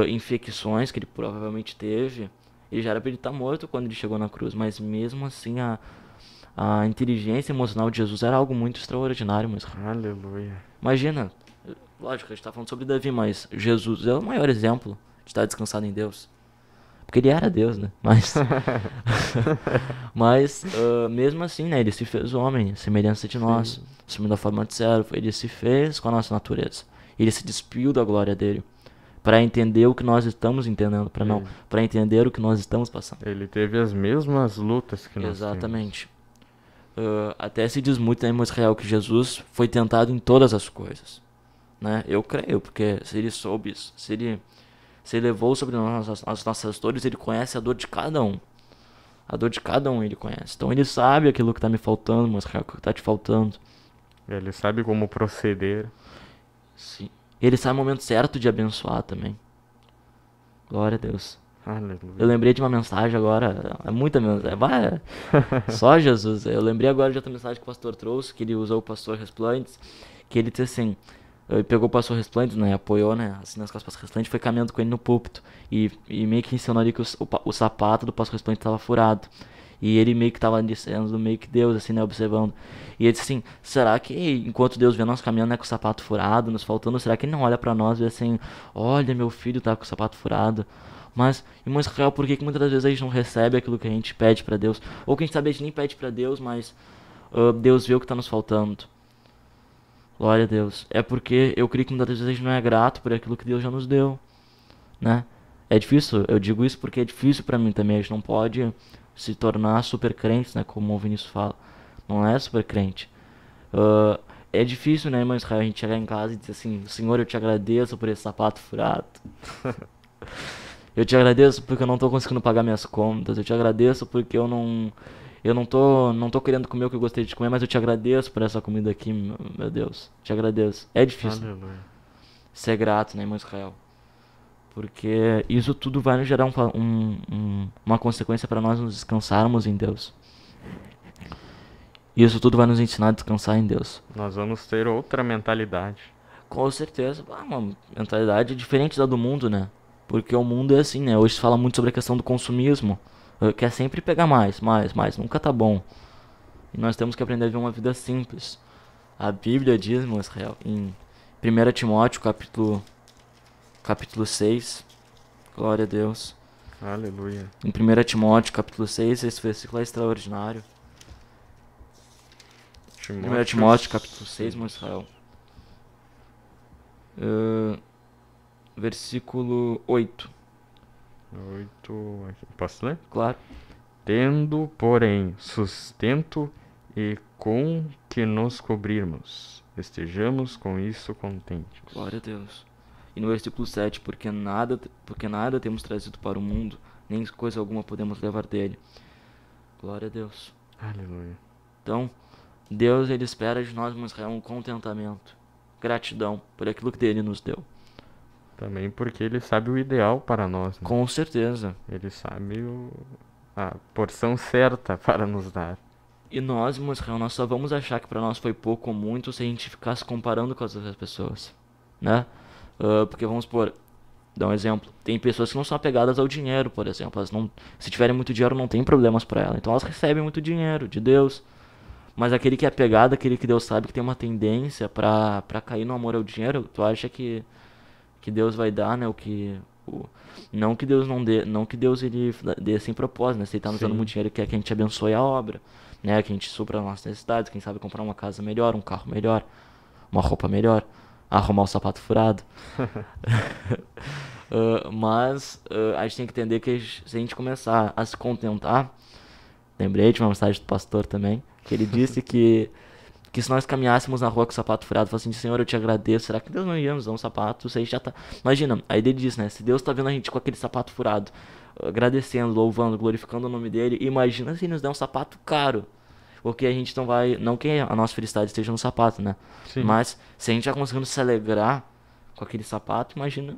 infecções que ele provavelmente teve, ele já era pra ele estar morto quando ele chegou na cruz. Mas mesmo assim, a inteligência emocional de Jesus era algo muito extraordinário, mas... Aleluia. Imagina, lógico, a gente tá falando sobre Davi, mas Jesus é o maior exemplo de estar descansado em Deus. Porque ele era Deus, né? Mas mesmo assim, né? Ele se fez homem, semelhança de nós, assumindo a forma de servo. Ele se fez com a nossa natureza. Ele se despiu da glória dele para entender o que nós estamos entendendo, para entender o que nós estamos passando. Ele teve as mesmas lutas que nós Exatamente. Até se diz muito em Israel que Jesus foi tentado em todas as coisas, né? Eu creio, porque se ele soube isso, se ele levou sobre nós as nossas dores, ele conhece a dor de cada um. A dor de cada um ele conhece. Então ele sabe aquilo que está me faltando, mas o que está te faltando. Ele sabe como proceder. Sim. Ele sabe o momento certo de abençoar também. Glória a Deus. Aleluia. Eu lembrei de uma mensagem agora, é muita mensagem, só Jesus. Eu lembrei agora de outra mensagem que o pastor trouxe, que ele usou o pastor Resplandes, que ele disse assim, ele pegou o pastor Resplandes, né, apoiou, né, assim nas costas do pastor Resplandes, foi caminhando com ele no púlpito, e meio que ensinou ali que o sapato do pastor Resplandes estava furado, e ele meio que estava dizendo, meio que Deus, assim, né, observando, e ele disse assim, será que enquanto Deus vê nós caminhando, né, com o sapato furado, nos faltando, será que ele não olha pra nós e vê assim, olha, meu filho tá com o sapato furado? Mas, irmão Israel, por que muitas das vezes a gente não recebe aquilo que a gente pede pra Deus? Ou quem sabe a gente nem pede pra Deus, mas Deus vê o que tá nos faltando. Glória a Deus. É porque eu creio que muitas vezes a gente não é grato por aquilo que Deus já nos deu, né? É difícil, eu digo isso porque é difícil pra mim também. A gente não pode se tornar super crentes, né? Como o Vinícius fala. Não é super crente. É difícil, né, irmão Israel, a gente chegar em casa e dizer assim, Senhor, eu te agradeço por esse sapato furado. Eu te agradeço porque eu não tô conseguindo pagar minhas contas. Eu te agradeço porque eu Eu não tô querendo comer o que eu gostaria de comer, mas eu te agradeço por essa comida aqui, meu Deus. Te agradeço. É difícil Aleluia. ser grato, né, irmão Israel? Porque isso tudo vai nos gerar uma consequência para nós nos descansarmos em Deus. Isso tudo vai nos ensinar a descansar em Deus. Nós vamos ter outra mentalidade. Com certeza, uma mentalidade diferente da do mundo, né? Porque o mundo é assim, né? Hoje se fala muito sobre a questão do consumismo. Quer sempre pegar mais, mais, mais. Nunca tá bom. E nós temos que aprender a viver uma vida simples. A Bíblia diz, irmão Israel, em 1 Timóteo, capítulo 6, glória a Deus. Aleluia. Em 1 Timóteo, capítulo 6, esse versículo é extraordinário. 1 Timóteo, capítulo 6, irmão Israel. Versículo 8. 8. Posso ler? Claro. Tendo, porém, sustento e com que nos cobrirmos, estejamos com isso contentes. Glória a Deus. E no versículo 7, porque nada temos trazido para o mundo, nem coisa alguma podemos levar dele. Glória a Deus. Aleluia. Então, Deus, ele espera de nós, Israel, um contentamento, gratidão por aquilo que ele nos deu. Também porque ele sabe o ideal para nós, né? Com certeza. Ele sabe a porção certa para nos dar. E nós, Israel, nós só vamos achar que para nós foi pouco ou muito se a gente ficar se comparando com as outras pessoas, né? Porque vamos supor, dar um exemplo, tem pessoas que não são apegadas ao dinheiro, por exemplo, elas não, se tiverem muito dinheiro não tem problemas para elas, então elas recebem muito dinheiro de Deus. Mas aquele que é apegado, aquele que Deus sabe que tem uma tendência pra cair no amor ao dinheiro, tu acha que Deus vai dar, né, não que Deus não dê, não que Deus ele dê sem propósito, né? Se ele tá nos dando Sim. muito dinheiro, quer que a gente abençoe a obra, né? Que a gente supra as nossas necessidades, quem sabe comprar uma casa melhor, um carro melhor, uma roupa melhor, arrumar o sapato furado. Mas a gente tem que entender que se a gente começar a se contentar, lembrei de uma mensagem do pastor também, que ele disse que se nós caminhássemos na rua com o sapato furado, falasse assim, Senhor, eu te agradeço, será que Deus não ia nos dar um sapato? Isso aí já tá... Imagina, aí ele diz, né, se Deus tá vendo a gente com aquele sapato furado, agradecendo, louvando, glorificando o nome dele, imagina se ele nos der um sapato caro. Porque a gente não vai, não que a nossa felicidade esteja no sapato, né? Sim. Mas se a gente já conseguindo se alegrar com aquele sapato, imagina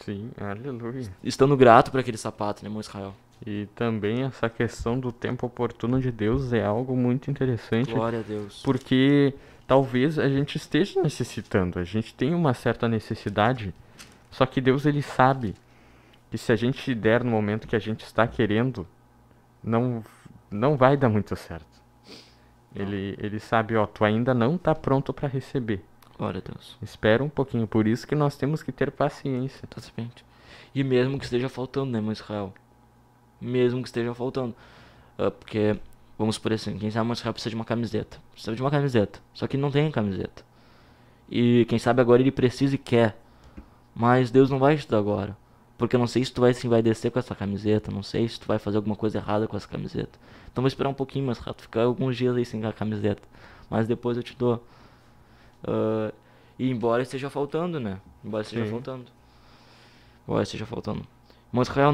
Sim, aleluia. estando grato por aquele sapato, né, irmão Israel? E também essa questão do tempo oportuno de Deus é algo muito interessante, Glória a Deus. porque talvez a gente esteja necessitando, a gente tem uma certa necessidade, só que Deus ele sabe que se a gente der no momento que a gente está querendo, não vai dar muito certo. Não. Ele sabe, ó, tu ainda não está pronto para receber. Glória a Deus. Espera um pouquinho, por isso que nós temos que ter paciência. Exatamente. E mesmo que esteja faltando, né, irmão Israel? Mesmo que esteja faltando. Porque, vamos por assim, quem sabe irmão Israel precisa de uma camiseta. Precisa de uma camiseta. Só que não tem camiseta. E quem sabe agora ele precisa e quer. Mas Deus não vai te dar agora. Porque eu não sei se tu vai se envaidecer com essa camiseta. Não sei se tu vai fazer alguma coisa errada com essa camiseta. Então vou esperar um pouquinho mais rápido. Ficar alguns dias aí sem a camiseta. Mas depois eu te dou. E embora esteja faltando, né? Embora esteja Sim. faltando. Embora esteja faltando. Irmão Israel,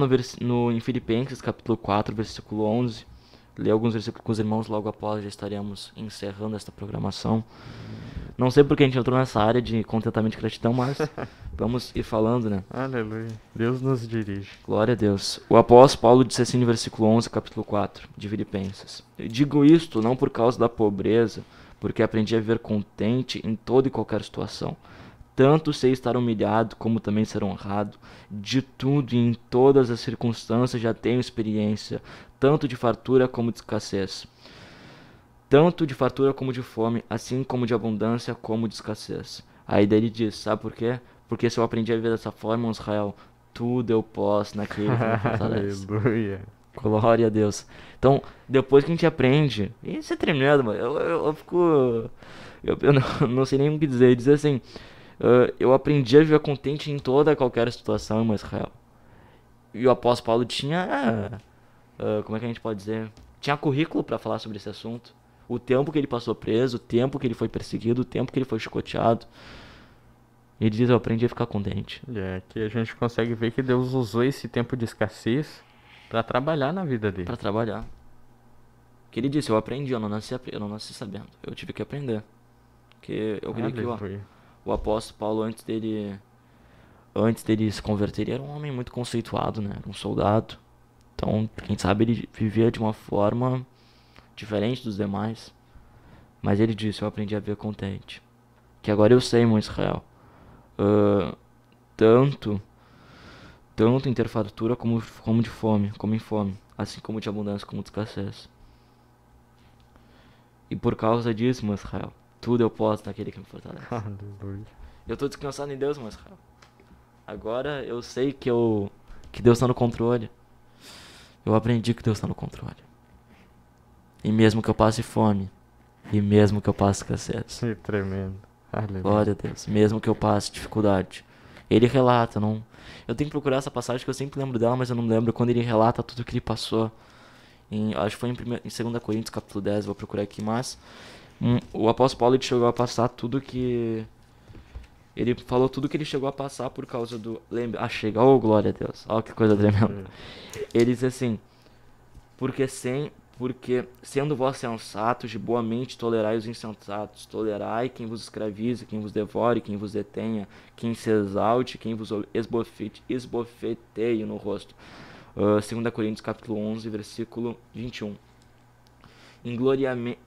em Filipenses, capítulo 4, versículo 11. Lê alguns versículos com os irmãos, logo após já estaremos encerrando esta programação. Não sei porque a gente entrou nessa área de contentamento e gratidão, mas vamos ir falando, né? Aleluia. Deus nos dirige. Glória a Deus. O apóstolo Paulo disse assim no versículo 11, capítulo 4 de Filipenses. Eu digo isto não por causa da pobreza, porque aprendi a viver contente em toda e qualquer situação. Tanto sei estar humilhado, como também ser honrado. De tudo e em todas as circunstâncias já tenho experiência, tanto de fartura como de escassez. Tanto de fartura como de fome, assim como de abundância como de escassez. Aí daí ele diz, sabe por quê? Porque se eu aprendi a viver dessa forma, Israel, tudo eu posso naquele que me fortalece. Aleluia. Glória a Deus. Então, depois que a gente aprende, isso é tremendo, mano. Eu fico. Eu não sei nem o que dizer. Dizer assim, eu aprendi a viver contente em toda e qualquer situação, irmão Israel. E o apóstolo Paulo tinha. Como é que a gente pode dizer? Tinha currículo para falar sobre esse assunto. O tempo que ele passou preso, o tempo que ele foi perseguido, o tempo que ele foi chicoteado. Ele diz, eu aprendi a ficar contente. E é que a gente consegue ver que Deus usou esse tempo de escassez para trabalhar na vida dele. Para trabalhar. Que ele disse, eu aprendi, eu não nasci sabendo. Eu tive que aprender. Porque eu creio que Aleluia. o apóstolo Paulo, antes dele se converter, ele era um homem muito conceituado, né? Era um soldado. Então, quem sabe ele vivia de uma forma diferente dos demais. Mas ele disse, eu aprendi a ver contente. Que agora eu sei, irmão Israel. ah, tanto em ter fartura como de fome, como em fome. Assim como de abundância como de escassez. E por causa disso, irmão Israel, tudo eu posso naquele que me fortalece. Aleluia. Eu tô descansado em Deus, irmão Israel. Agora eu sei que Deus tá no controle. Eu aprendi que Deus tá no controle. E mesmo que eu passe fome, e mesmo que eu passe escassez, Que tremendo. Aleluia. glória a Deus, mesmo que eu passe dificuldade, ele relata, não. Eu tenho que procurar essa passagem que eu sempre lembro dela, mas eu não me lembro quando ele relata tudo que ele passou. Acho que foi em 2 Coríntios capítulo 10, vou procurar aqui, mas o apóstolo Paulo ele chegou a passar tudo que. Ele falou tudo que ele chegou a passar por causa do. Lembra? Ah, chega, oh glória a Deus, ó que coisa tremenda. Ele diz assim: Porque sendo vós sensatos, de boa mente tolerai os insensatos, tolerai quem vos escravize, quem vos devore, quem vos detenha, quem se exalte, quem vos esbofeteie no rosto. 2 Coríntios capítulo 11, versículo 21.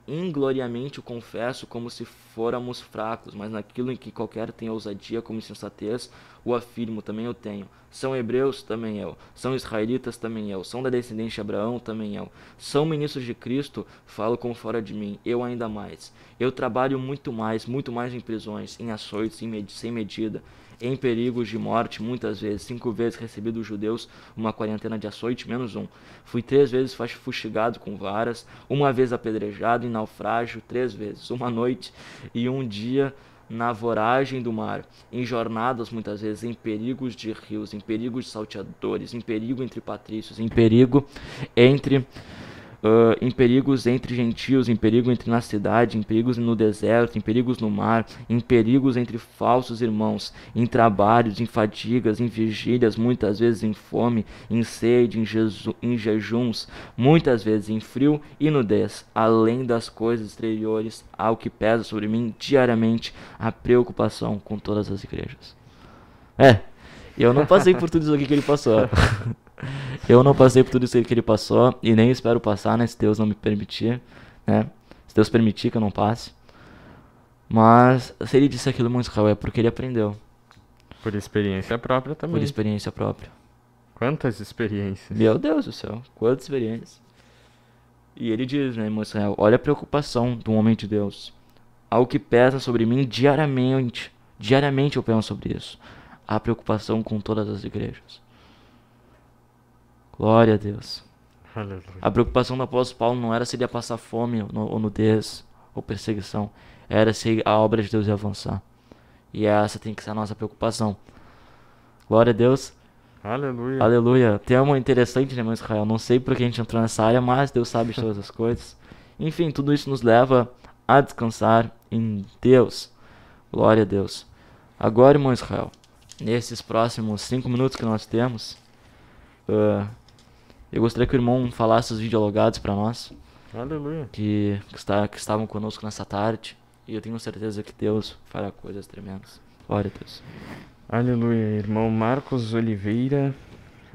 Ingloriamente o confesso como se fôramos fracos, mas naquilo em que qualquer tem ousadia como insensatez, o afirmo, também eu tenho. São hebreus, também eu. São israelitas, também eu. São da descendência de Abraão, também eu. São ministros de Cristo, falo como fora de mim, eu ainda mais. Eu trabalho muito mais em prisões, em açoites, sem medida, em perigos de morte, muitas vezes. 5 vezes recebi dos judeus uma quarentena de açoite, menos um. Fui 3 vezes fustigado com varas, uma vez apedrejado, em naufrágio 3 vezes. Uma noite e um dia na voragem do mar, em jornadas muitas vezes, em perigos de rios, em perigos de salteadores, em perigo entre patrícios, em perigo em perigos entre gentios, em perigo entre na cidade, em perigos no deserto, em perigos no mar, em perigos entre falsos irmãos, em trabalhos, em fadigas, em vigílias, muitas vezes em fome, em sede, em jejuns, muitas vezes em frio e nudez, além das coisas exteriores, ao que pesa sobre mim diariamente a preocupação com todas as igrejas. Eu não passei por tudo isso aqui que ele passou. Eu não passei por tudo isso que ele passou e nem espero passar, né? Se Deus não me permitir, né? Se Deus permitir que eu não passe. Mas se ele disse aquilo, irmão Israel, é porque ele aprendeu. Por experiência própria também. Por experiência própria. Quantas experiências. Meu Deus do céu, quantas experiências. E ele diz, né, irmão Israel, olha a preocupação do homem de Deus. Algo que pesa sobre mim diariamente. Diariamente eu penso sobre isso. A preocupação com todas as igrejas. Glória a Deus. Aleluia. A preocupação do apóstolo Paulo não era se ele ia passar fome ou nudez ou perseguição. Era se a obra de Deus ia avançar. E essa tem que ser a nossa preocupação. Glória a Deus. Aleluia. Aleluia. Tema interessante, né, irmão Israel? Não sei por que a gente entrou nessa área, mas Deus sabe de todas as coisas. Enfim, tudo isso nos leva a descansar em Deus. Glória a Deus. Agora, irmão Israel, nesses próximos 5 minutos que nós temos, eu gostaria que o irmão falasse os videologados para nós, Aleluia. que estavam conosco nessa tarde. E eu tenho certeza que Deus fará coisas tremendas. Glória a Deus. Aleluia. Irmão Marcos Oliveira,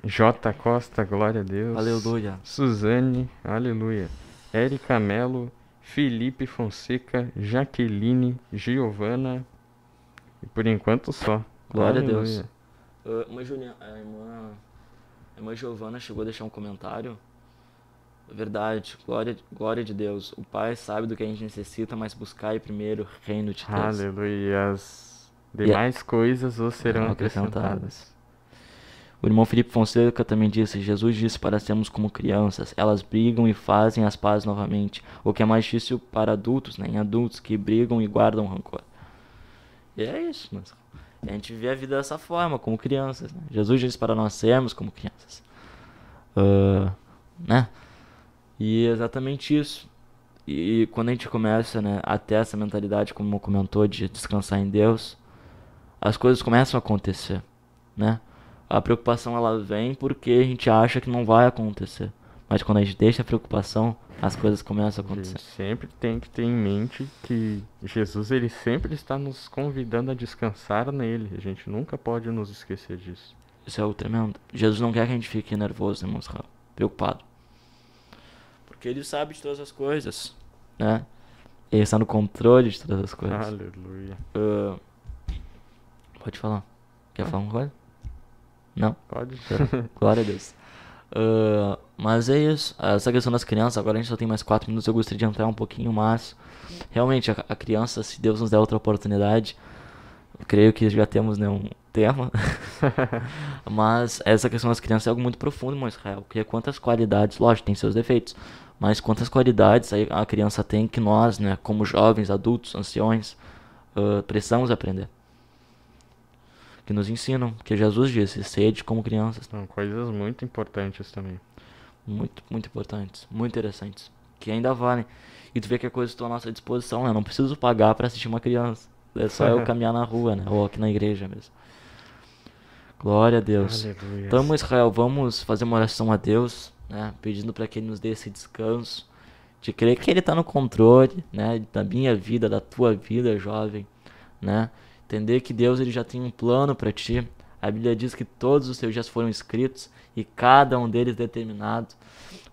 J. Costa, glória a Deus. Aleluia. Suzane, aleluia. Érica Melo, Felipe Fonseca, Jaqueline, Giovana. E por enquanto só. Glória Aleluia. a Deus. A irmã Giovana chegou a deixar um comentário. Verdade, glória de Deus. O Pai sabe do que a gente necessita, mas buscai primeiro o reino de Deus. Aleluia. E as demais coisas os serão acrescentadas. O irmão Felipe Fonseca também disse: Jesus disse para sermos como crianças. Elas brigam e fazem as pazes novamente. O que é mais difícil para adultos, né? Em adultos que brigam e guardam rancor. E é isso, mas a gente vê a vida dessa forma, como crianças, né? Jesus disse para nós sermos como crianças. Né? E é exatamente isso. E quando a gente começa, né, a ter essa mentalidade, como comentou, de descansar em Deus, as coisas começam a acontecer, né? A preocupação ela vem porque a gente acha que não vai acontecer. Mas quando a gente deixa a preocupação, as coisas começam a A acontecer. gente sempre tem que ter em mente que Jesus, ele sempre está nos convidando a descansar nele. A gente nunca pode nos esquecer disso. Isso é o tremendo. Jesus não quer que a gente fique nervoso, irmãos, preocupado. Porque ele sabe de todas as coisas, né? Ele está no controle de todas as coisas. Aleluia. Pode falar. Quer falar uma coisa? Não? Pode. Glória a Deus. Mas é isso. Essa questão das crianças, agora a gente só tem mais 4 minutos. Eu gostaria de entrar um pouquinho mais. Realmente, a criança, se Deus nos der outra oportunidade, eu creio que já temos, né, um tema. Mas essa questão das crianças é algo muito profundo, irmão Israel. Porque quantas qualidades, lógico, tem seus defeitos, mas quantas qualidades a criança tem que nós, né, como jovens, adultos, anciões, precisamos aprender. Que nos ensinam, que Jesus disse, sede como crianças. São coisas muito importantes também. Muito, muito importantes, muito interessantes, que ainda valem. E tu vê que a coisa está à nossa disposição, né? Não preciso pagar pra assistir uma criança. É só eu caminhar na rua, né? Ou aqui na igreja mesmo. Glória a Deus. Aleluia. Então, Israel, vamos fazer uma oração a Deus, né? Pedindo para que Ele nos dê esse descanso, de crer que Ele está no controle, né? Da minha vida, da tua vida, jovem, né? Entender que Deus, Ele já tem um plano para ti. A Bíblia diz que todos os teus dias foram escritos e cada um deles determinado,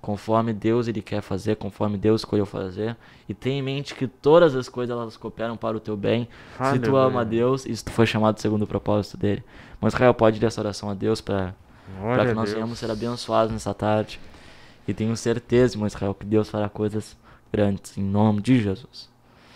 conforme Deus Ele quer fazer, conforme Deus escolheu fazer. E tenha em mente que todas as coisas elas cooperam para o teu bem, se tu ama a Deus e se tu foi chamado segundo o propósito dele. Mas Israel, pode dar essa oração a Deus para que nós venhamos ser abençoados nessa tarde. E tenho certeza, irmão Israel, que Deus fará coisas grandes em nome de Jesus.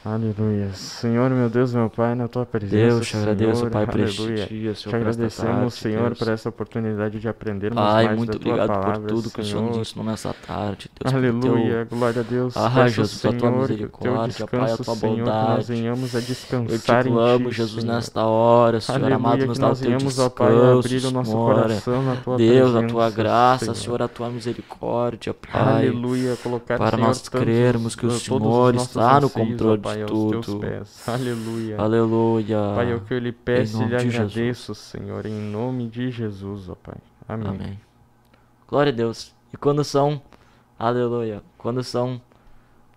Aleluia. Senhor, meu Deus, meu Pai, na tua presença, Deus, te agradeço, Senhor, Pai, por este aleluia. dia, Senhor, Te por esta agradecemos, tarde, Senhor, Deus. por essa oportunidade de aprendermos Pai, mais muito da tua obrigado palavra, por tudo que o Senhor nos Senhor. ensinou nessa tarde, Deus. Aleluia, glória a Deus. Peço, Jesus, a tua Senhor, que o teu misericórdia, Pai, a descanso, tua Senhor, que nós bondade. venhamos a Eu te descansar em clamo, ti, Jesus, Senhor. nesta hora, Senhor Aleluia, amado, que nos dá o nós teu venhamos, ó Pai, descanso, abrir o nosso Senhor. coração na tua Deus, presença, a tua graça, Senhor. Senhor, a tua misericórdia, Pai. Aleluia, colocar, Para Senhor, nós crermos que o todos Senhor os nossos está no anseios, ó controle Pai, de aos teus tudo. pés. Aleluia. Aleluia. Pai, é o que eu lhe peço Em e lhe nome de agradeço, Senhor, em nome de Jesus, ó Pai. Amém. Amém. Glória a Deus. E quando são, aleluia, quando são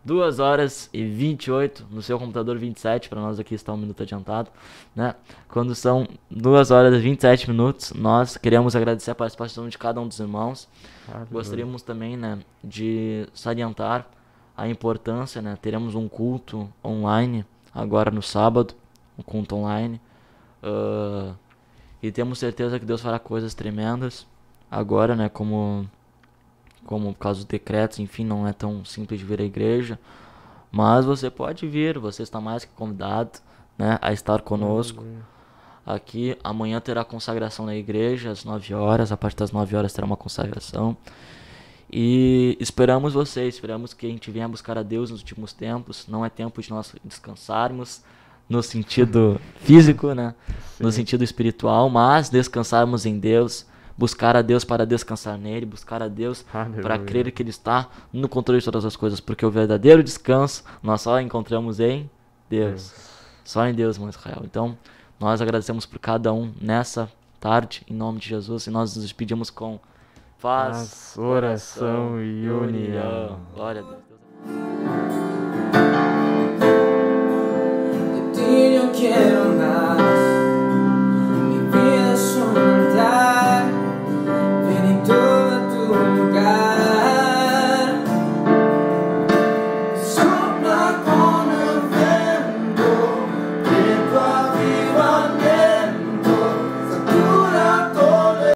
2h28, no seu computador 27, para nós aqui está um minuto adiantado, né? Quando são 2h27, nós queremos agradecer a participação de cada um dos irmãos. Aleluia. Gostaríamos também, né, de salientar a importância, né? Teremos um culto online agora no sábado, um culto online. E temos certeza que Deus fará coisas tremendas agora, né? Como por causa dos decretos, enfim, não é tão simples de vir à igreja. Mas você pode vir, você está mais que convidado, né, a estar conosco. Aleluia. Aqui amanhã terá consagração na igreja às 9h, a partir das 9h terá uma consagração. E esperamos que a gente venha buscar a Deus nos últimos tempos. Não é tempo de nós descansarmos no sentido físico, né? Sim. No sentido espiritual, mas descansarmos em Deus, buscar a Deus para descansar nele, buscar a Deus Aleluia. para crer que Ele está no controle de todas as coisas, porque o verdadeiro descanso nós só encontramos em Deus. Só em Deus, irmão Israel. Então, nós agradecemos por cada um nessa tarde, em nome de Jesus, e nós nos despedimos com paz, oração e união. Glória a Deus. De ti yo quiero